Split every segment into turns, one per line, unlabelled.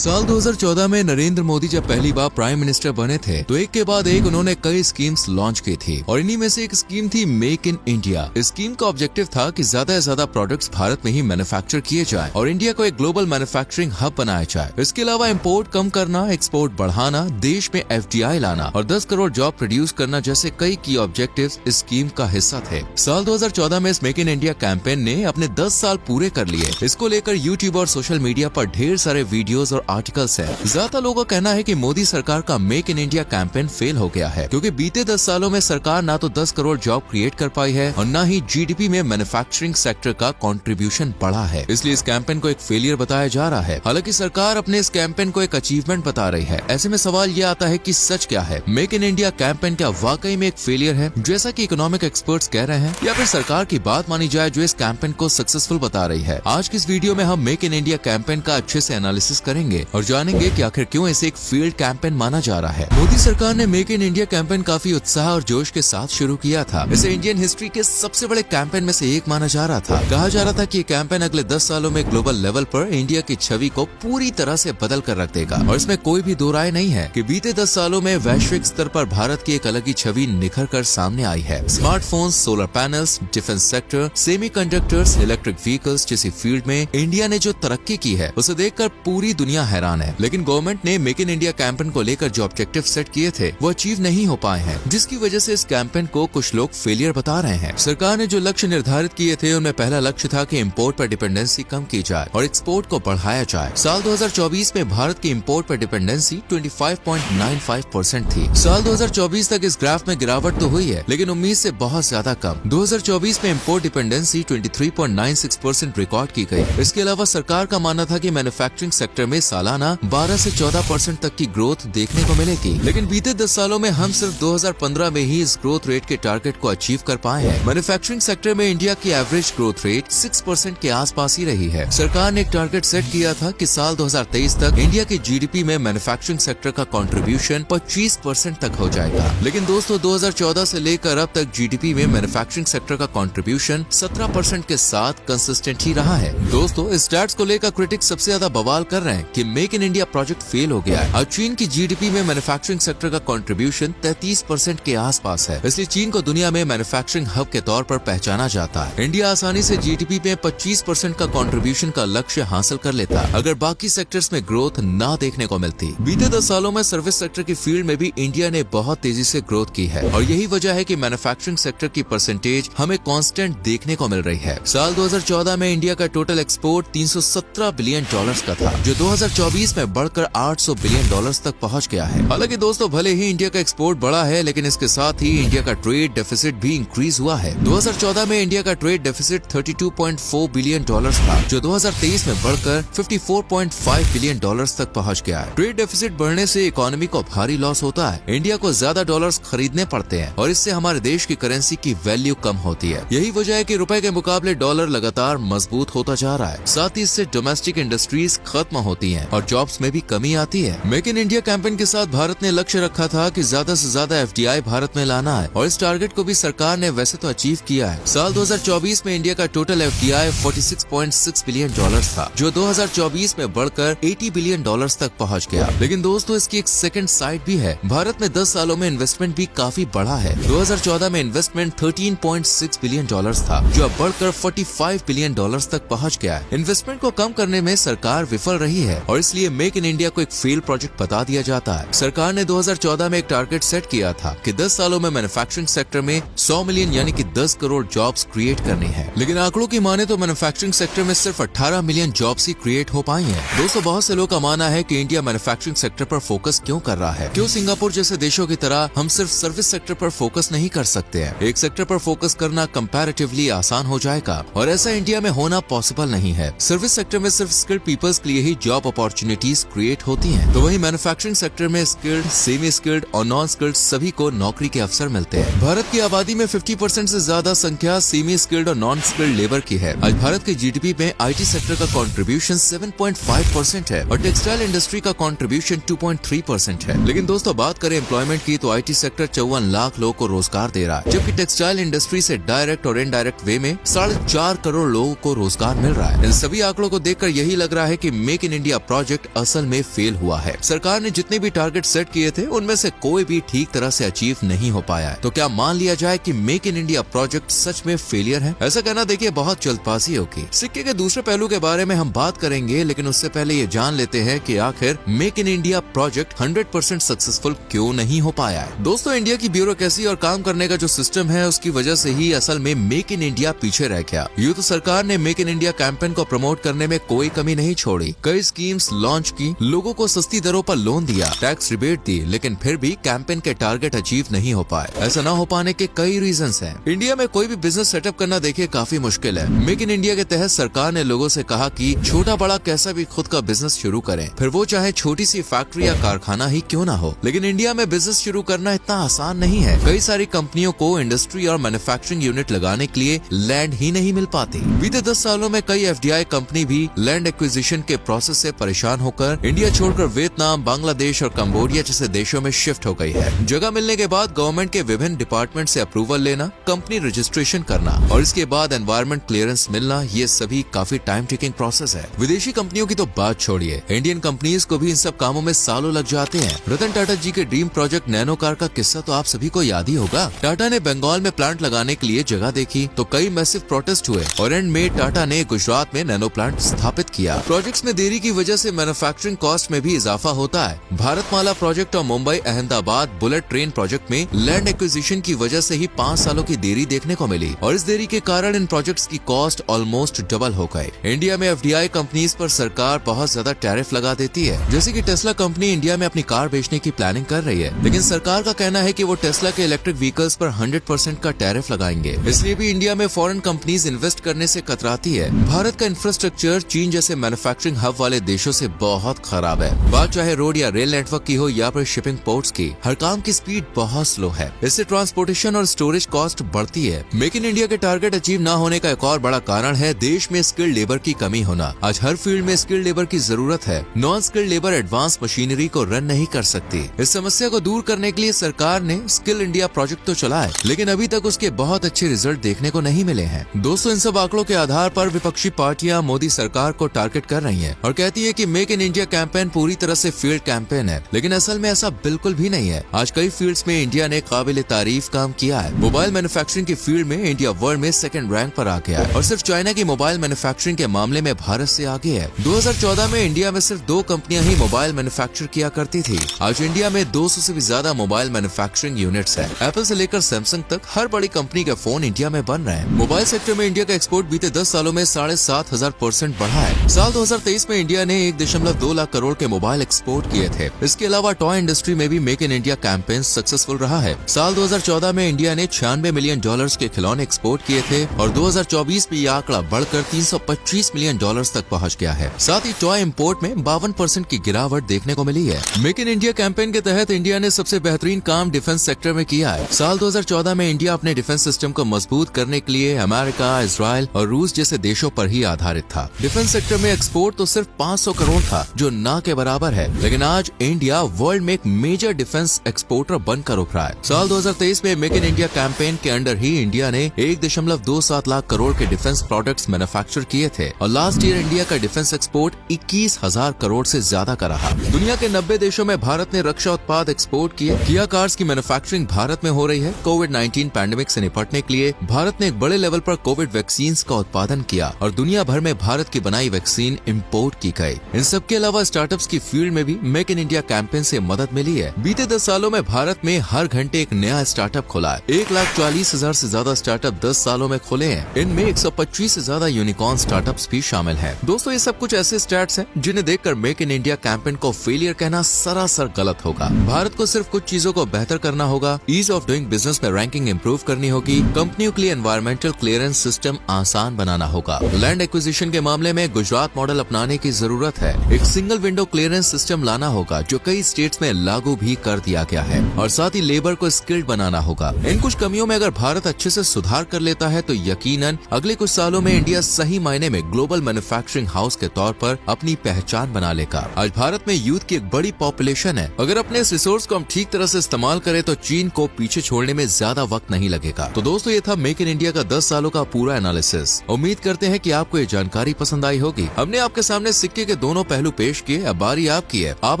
साल 2014 में नरेंद्र मोदी जब पहली बार प्राइम मिनिस्टर बने थे तो एक के बाद एक उन्होंने कई स्कीम्स लॉन्च की थी और इन्हीं में से एक स्कीम थी मेक इन इंडिया। इस स्कीम का ऑब्जेक्टिव था कि ज्यादा से ज्यादा प्रोडक्ट्स भारत में ही मैन्युफैक्चर किए जाएं और इंडिया को एक ग्लोबल मैन्युफैक्चरिंग हब बनाया जाए। इसके अलावा इम्पोर्ट कम करना, एक्सपोर्ट बढ़ाना, देश में FDI लाना और 10 करोड़ जॉब प्रोड्यूस करना जैसे कई की ऑब्जेक्टिव्स इस स्कीम का हिस्सा थे। साल 2014 में इस मेक इन इंडिया कैंपेन ने अपने 10 साल पूरे कर लिए। इसको लेकर यूट्यूब और सोशल मीडिया पर ढेर सारे वीडियोस और आर्टिकल्स है। ज्यादा लोगों का कहना है कि मोदी सरकार का make in India campaign fail हो गया है क्योंकि बीते 10 सालों में सरकार ना तो 10 करोड़ जॉब क्रिएट कर पाई है और न ही GDP में मैन्युफैक्चरिंग सेक्टर का कंट्रीब्यूशन बढ़ा है। इसलिए इस कैंपेन को एक फेलियर बताया जा रहा है। हालांकि सरकार अपने इस कैंपेन को एक अचीवमेंट बता रही है। ऐसे में सवाल ये आता है कि सच क्या है, मेक इन इंडिया कैंपेन क्या वाकई में एक फेलियर है जैसा कि इकोनॉमिक एक्सपर्ट्स कह रहे हैं, या फिर सरकार की बात मानी जाए जो इस कैंपेन को सक्सेसफुल बता रही है। आज की इस वीडियो में हम मेक इन इंडिया कैंपेन का अच्छे से एनालिसिस करेंगे और जानेंगे कि आखिर क्यों इसे एक फेल्ड कैंपेन माना जा रहा है। मोदी सरकार ने मेक इन इंडिया कैंपेन काफी उत्साह और जोश के साथ शुरू किया था। इसे इंडियन हिस्ट्री के सबसे बड़े कैंपेन में से एक माना जा रहा था। कहा जा रहा था कि ये कैंपेन अगले 10 सालों में ग्लोबल लेवल पर इंडिया की छवि को पूरी तरह से बदल कर रख देगा और इसमें कोई भी दो राय नहीं है कि बीते 10 सालों में वैश्विक स्तर पर भारत की एक अलग ही छवि निखर कर सामने आई है। Smartphones, solar panels, defence sector, semiconductors, electric vehicles जैसी फील्ड में इंडिया ने जो तरक्की की है उसे देखकर पूरी दुनिया हैरान है। लेकिन गवर्नमेंट ने मेक इन इंडिया कैंपेन को लेकर जो ऑब्जेक्टिव सेट किए थे वो अचीव नहीं हो पाए हैं, जिसकी वजह से इस कैंपेन को कुछ लोग फेलियर बता रहे हैं। सरकार ने जो लक्ष्य निर्धारित किए थे उनमें पहला लक्ष्य था कि इंपोर्ट पर डिपेंडेंसी कम की जाए और एक्सपोर्ट को बढ़ाया जाए। साल 2024 में भारत की इंपोर्ट पर डिपेंडेंसी 25.95% थी। साल 2024 तक इस ग्राफ में गिरावट तो हुई है लेकिन उम्मीद से बहुत ज्यादा कम। 2024 में इंपोर्ट डिपेंडेंसी 23.96% रिकॉर्ड की गई। इसके अलावा सरकार का मानना था कि मैन्युफैक्चरिंग सेक्टर में सालाना 12 से 14% तक की ग्रोथ देखने को मिलेगी, लेकिन बीते 10 सालों में हम सिर्फ 2015 में ही इस ग्रोथ रेट के टारगेट को अचीव कर पाए हैं। मैन्युफैक्चरिंग सेक्टर में इंडिया की एवरेज ग्रोथ रेट 6% के आसपास ही रही है। सरकार ने एक टारगेट सेट किया था कि साल 2023 तक इंडिया के GDP में मैन्युफैक्चरिंग सेक्टर का कंट्रीब्यूशन 25% तक हो जाएगा। लेकिन दोस्तों 2014 से लेकर अब तक GDP में मैन्युफैक्चरिंग सेक्टर का कंट्रीब्यूशन 17% के साथ कंसिस्टेंट ही रहा है। दोस्तों इस स्टैट्स को लेकर क्रिटिक्स सबसे ज्यादा बवाल कर रहे हैं कि make in India project fail हो गया है। अब चीन की GDP में मैन्युफैक्चरिंग सेक्टर का कंट्रीब्यूशन 33% के आसपास है, इसलिए चीन को दुनिया में मैन्युफैक्चरिंग हब के तौर पर पहचाना जाता है। इंडिया आसानी से GDP में 25% का कंट्रीब्यूशन का लक्ष्य हासिल कर लेता अगर बाकी सेक्टर्स में ग्रोथ ना देखने को मिलती। बीते 10 सालों में सर्विस सेक्टर की फील्ड में भी इंडिया ने बहुत तेजी से ग्रोथ की है और यही वजह है कि मैन्युफैक्चरिंग सेक्टर की परसेंटेज हमें कांस्टेंट देखने को मिल रही है। साल 2014 में इंडिया का टोटल एक्सपोर्ट $317 बिलियन का था, जो 2024 में बढ़कर $800 बिलियन तक पहुंच गया है। हालांकि दोस्तों भले ही इंडिया का एक्सपोर्ट बढ़ा है लेकिन इसके साथ ही इंडिया का ट्रेड डेफिसिट भी इंक्रीज हुआ है। 2014 में इंडिया का ट्रेड डेफिसिट $32.4 बिलियन था, जो 2023 में बढ़कर $54.5 बिलियन तक पहुंच गया है। ट्रेड डेफिसिट बढ़ने से इकोनॉमी को भारी लॉस होता है। इंडिया को ज्यादा डॉलर्स खरीदने पड़ते हैं और इससे हमारे देश की करेंसी की वैल्यू कम होती है। यही वजह है कि रुपए के मुकाबले डॉलर लगातार मजबूत होता जा रहा है। साथ ही इससे डोमेस्टिक इंडस्ट्रीज खत्म होती हैं और जॉब्स में भी कमी आती है। मेक इन इंडिया कैंपेन के साथ भारत ने लक्ष्य रखा था कि ज्यादा से ज्यादा FDI भारत में लाना है और इस टारगेट को भी सरकार ने वैसे तो अचीव किया है। साल 2024 में इंडिया का टोटल FDI $46.6 बिलियन था, जो 2024 में बढ़कर $80 बिलियन तक पहुंच गया। लेकिन दोस्तों इसकी एक सेकंड साइड भी है। भारत में 10 सालों में इन्वेस्टमेंट भी काफी बढ़ा है। 2014 में इन्वेस्टमेंट $13.6 बिलियन था, जो अब बढ़कर $45 बिलियन तक पहुंच गया है। इन्वेस्टमेंट को कम करने में सरकार विफल रही है और इसलिए मेक इन इंडिया को एक फेल प्रोजेक्ट बता दिया जाता है। सरकार ने 2014 में एक टारगेट सेट किया था कि 10 सालों में मैन्युफैक्चरिंग सेक्टर में 100 मिलियन यानी कि 10 करोड़ जॉब्स क्रिएट करनी है। लेकिन आंकड़ों की माने तो मैन्युफैक्चरिंग सेक्टर में सिर्फ 18 मिलियन जॉब्स ही क्रिएट हो पाई हैं। दोस्तों बहुत से लोग का मानना है कि इंडिया मैन्युफैक्चरिंग सेक्टर पर फोकस क्यों कर रहा है। क्यों सिंगापुर जैसे देशों की तरह हम सिर्फ सर्विस सेक्टर पर फोकस नहीं कर सकते हैं। एक सेक्टर पर फोकस करना कंपैरेटिवली आसान हो जाएगा और ऐसा इंडिया में होना पॉसिबल नहीं है। सर्विस सेक्टर में सिर्फ स्किल्ड पीपल्स के लिए ही जॉब अपॉर्चुनिटीज क्रिएट होती हैं, तो वहीं मैन्युफैक्चरिंग सेक्टर में स्किल्ड, सेमी स्किल्ड और नॉन स्किल्ड सभी को नौकरी के अवसर मिलते हैं। भारत की आबादी में 50% से ज्यादा संख्या सेमी स्किल्ड और नॉन स्किल्ड लेबर की है। आज भारत के GDP में IT सेक्टर का कंट्रीब्यूशन 7.5% है और टेक्सटाइल इंडस्ट्री का कंट्रीब्यूशन 2.3% है। लेकिन दोस्तों बात करें एम्प्लॉयमेंट की तो IT सेक्टर 54 लाख लोगों को रोजगार दे रहा है, जबकि टेक्सटाइल इंडस्ट्री से डायरेक्ट और इनडायरेक्ट वे में 4.5 करोड़ लोगों को रोजगार मिल रहा है। इन सभी आंकड़ों को देखकर यही लग रहा है कि मेक इन इंडिया प्रोजेक्ट असल में फेल हुआ है। सरकार ने जितने भी टारगेट सेट किए थे उनमें से कोई भी ठीक तरह से अचीव नहीं हो पाया है। तो क्या मान लिया जाए कि मेक इन इंडिया प्रोजेक्ट सच में फेलियर है? ऐसा कहना देखिए बहुत जल्दबाजी होगी। सिक्के के दूसरे पहलू के बारे में हम बात करेंगे, लेकिन उससे पहले ये जान लेते हैं कि आखिर make in India project 100% successful क्यों नहीं हो पाया है। दोस्तों, इंडिया की ब्यूरोक्रेसी और काम करने का जो सिस्टम है उसकी वजह से ही असल में मेक इन इंडिया पीछे रह गया। यूं तो सरकार ने मेक इन इंडिया कैंपेन को प्रमोट करने में कोई कमी नहीं छोड़ी। कई स्कीम्स लॉन्च की, लोगों को सस्ती दरों पर लोन दिया, टैक्स रिबेट दी, लेकिन फिर भी कैंपेन के टारगेट अचीव नहीं हो पाए। ऐसा न हो पाने के कई रीजंस हैं। इंडिया में कोई भी बिजनेस सेटअप करना देखिए काफी मुश्किल है। मेक इन इंडिया के तहत सरकार ने लोगों से कहा कि छोटा बड़ा कैसा भी खुद का बिजनेस शुरू करें, फिर वो चाहे छोटी सी फैक्ट्री या कारखाना ही क्यों ना हो। लेकिन इंडिया में बिजनेस शुरू करना इतना आसान नहीं है। कई सारी कंपनियों को इंडस्ट्री और मैन्युफैक्चरिंग यूनिट लगाने के लिए लैंड ही नहीं मिल पाती। बीते 10 सालों में कई एफडीआई कंपनी भी लैंड एक्विजिशन के प्रोसेस से परेशान होकर इंडिया छोड़कर वियतनाम, बांग्लादेश और कंबोडिया जैसे देशों में शिफ्ट हो गई है। जगह मिलने के बाद गवर्नमेंट के विभिन्न डिपार्टमेंट से अप्रूवल लेना, कंपनी रजिस्ट्रेशन करना और इसके बाद एनवायरमेंट क्लियरेंस मिलना, ये सभी काफी टाइम टेकिंग प्रोसेस है। विदेशी कंपनियों की तो बात छोड़िए, इंडियन कंपनीज को भी इन सब कामों में सालों लग जाते हैं। रतन टाटा जी के ड्रीम प्रोजेक्ट नैनो कार का किस्सा तो आप सभी को याद ही होगा। टाटा ने बंगाल में प्लांट लगाने के लिए जगह देखी तो कई मैसिव प्रोटेस्ट हुए और एंड में टाटा ने गुजरात में नैनो प्लांट स्थापित किया। प्रोजेक्ट्स में देरी की वजह से मैन्युफैक्चरिंग कॉस्ट में भी इजाफा होता है। भारतमाला प्रोजेक्ट और Mumbai Ahmedabad bullet train project में लैंड एक्विजिशन की वजह से ही 5 सालों की देरी देखने को मिली और इस देरी के कारण इन प्रोजेक्ट्स की कॉस्ट ऑलमोस्ट डबल हो गए। इंडिया में एफडीआई कंपनीज पर सरकार बहुत ज्यादा टैरिफ लगा देती है। जैसे कि टेस्ला कंपनी इंडिया में अपनी कार बेचने की प्लानिंग कर रही है, लेकिन सरकार का कहना है कि वो टेस्ला के इलेक्ट्रिक व्हीकल्स पर 100% का टैरिफ लगाएंगे। इसलिए भी इंडिया में फॉरेन कंपनीज इन्वेस्ट करने से कतराती है। भारत का इंफ्रास्ट्रक्चर चीन जैसे मैन्युफैक्चरिंग हब वाले देशों से बहुत खराब है। बात चाहे रोड या रेल नेटवर्क की हो या फिर शिपिंग पोर्ट्स की, हर काम की स्पीड बहुत स्लो है। इससे ट्रांसपोर्टेशन और स्टोरेज कॉस्ट बढ़ती है। मेक इन इंडिया के टारगेट अचीव न होने का एक और बड़ा कारण है देश में स्किल्ड लेबर की कमी होना। आज हर फील्ड में स्किल्ड लेबर की जरूरत है। Non skilled labour advance machinery को रन नहीं कर सकती। इस समस्या को दूर करने के लिए सरकार ने स्किल इंडिया प्रोजेक्ट तो चला है, लेकिन अभी तक उसके बहुत अच्छे रिजल्ट देखने को नहीं मिले हैं। दोस्तों, इन सब आंकड़ों के आधार पर विपक्षी पार्टियां मोदी सरकार को टारगेट कर रही हैं और कहती है कि मेक इन इंडिया कैंपेन पूरी तरह से फेल्ड कैंपेन है, लेकिन असल में ऐसा बिल्कुल भी नहीं है। आज कई फील्ड्स में इंडिया ने काबिल तारीफ काम किया है। मोबाइल मैन्युफैक्चरिंग की फील्ड में इंडिया वर्ल्ड में 2nd रैंक पर आ गया है और सिर्फ चाइना की मोबाइल मैन्युफैक्चरिंग के मामले में भारत से आगे है। 2014 में इंडिया में सिर्फ 2 कंपनियां ही मोबाइल मैन्युफैक्चर किया करती थी। आज इंडिया में 200 से भी ज्यादा मोबाइल मैन्युफैक्चरिंग यूनिट्स है। एप्पल से लेकर सैमसंग तक हर बड़ी कंपनी के फोन इंडिया में बन रहे हैं। मोबाइल सेक्टर में इंडिया का एक्सपोर्ट बीते 10 सालों में 7,500% बढ़ा है। साल 2023 में इंडिया ने 1.2 लाख करोड़ के मोबाइल एक्सपोर्ट किए थे। इसके अलावा टॉय इंडस्ट्री में भी make in India campaign successful रहा है। साल 2014 में इंडिया ने $96 मिलियन के खिलौने एक्सपोर्ट किए थे और 2024 में यह आंकड़ा बढ़कर $325 मिलियन तक पहुंच गया है। साथ ही टॉय इंपोर्ट में 52% की गिरावट देखने को मिली है। मेक इन इंडिया कैंपेन के तहत इंडिया ने सबसे बेहतरीन काम डिफेंस सेक्टर में किया है। साल 2014 में इंडिया अपने डिफेंस सिस्टम को मजबूत करने के लिए अमेरिका, इजराइल और रूस जैसे देशों पर ही आधारित था। डिफेंस सेक्टर में एक्सपोर्ट तो सिर्फ 500 करोड़ था, जो ना के बराबर है, लेकिन आज इंडिया वर्ल्ड में एक मेजर डिफेंस एक्सपोर्टर बनकर उभरा है। साल 2023 में मेक इन इंडिया कैंपेन के अंडर ही इंडिया ने 1.27 लाख करोड़ के डिफेंस प्रोडक्ट्स मैन्युफैक्चर किए थे और लास्ट ईयर इंडिया का डिफेंस एक्सपोर्ट 21,000 करोड़ से ज्यादा का रहा। दुनिया के 90 देशों में भारत ने रक्षा उत्पाद एक्सपोर्ट किए। किया कार्स की मैन्युफैक्चरिंग भारत में हो रही है। कोविड-19 पैंडेमिक से निपटने के लिए भारत ने एक बड़े लेवल पर कोविड वैक्सीन का उत्पादन किया और दुनिया भर में भारत की बनाई वैक्सीन इम्पोर्ट की गई। इन सब के अलावा स्टार्टअप्स की फील्ड में भी मेक इन इंडिया कैंपेन से मदद मिली है। बीते 10 सालों में भारत में हर घंटे एक नया स्टार्टअप खुला है। 1,40,000 से ज्यादा स्टार्टअप 10 सालों में खुले हैं। इनमें 125 से ज्यादा यूनिकॉर्न स्टार्टअप्स भी शामिल हैं। दोस्तों, ये सब कुछ ऐसे स्टैट्स हैं जिन्हें देखकर मेक इन इंडिया कैंपेन को फेलियर कहना सरासर गलत होगा। भारत को सिर्फ कुछ चीजों को बेहतर करना होगा। ईज ऑफ डूइंग बिजनेस में रैंकिंग इंप्रूव करनी होगी। कंपनियों के लिए एनवायरमेंटल क्लियरेंस सिस्टम आसान बनाना होगा। लैंड एक्विजिशन के मामले में गुजरात मॉडल अपनाने की जरूरत है। एक सिंगल विंडो क्लियरेंस सिस्टम लाना होगा जो कई स्टेट्स में लागू भी कर दिया गया है और साथ ही लेबर को स्किल्ड बनाना होगा। इन कुछ कमियों में अगर भारत अच्छे से सुधार कर लेता है तो यकीनन अगले कुछ सालों में इंडिया सही मायने में ग्लोबल मैन्युफैक्चरिंग हाउस के तौर पर अपनी पहचान बना लेगा। आज भारत में यूथ की एक बड़ी पॉपुलेशन है। अगर अपने इस रिसोर्स को हम ठीक तरह से इस्तेमाल करें तो चीन को पीछे छोड़ने में ज्यादा वक्त नहीं लगेगा। तो दोस्तों, ये था मेक इन इंडिया का 10 सालों का पूरा एनालिसिस। उम्मीद करते हैं कि आपको ये जानकारी पसंद आई होगी। हमने आपके सामने सिक्के के दोनों पहलू पेश किए। अब बारी आपकी है, आप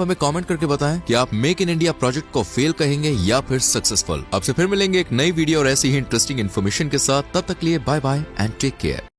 हमें कमेंट करके बताएं कि आप मेक इन इंडिया प्रोजेक्ट को फेल कहेंगे या फिर सक्सेसफुल। आपसे फिर मिलेंगे एक नई वीडियो और ऐसी ही इंटरेस्टिंग इन्फॉर्मेशन के साथ। तब तक लिए bye bye and take care.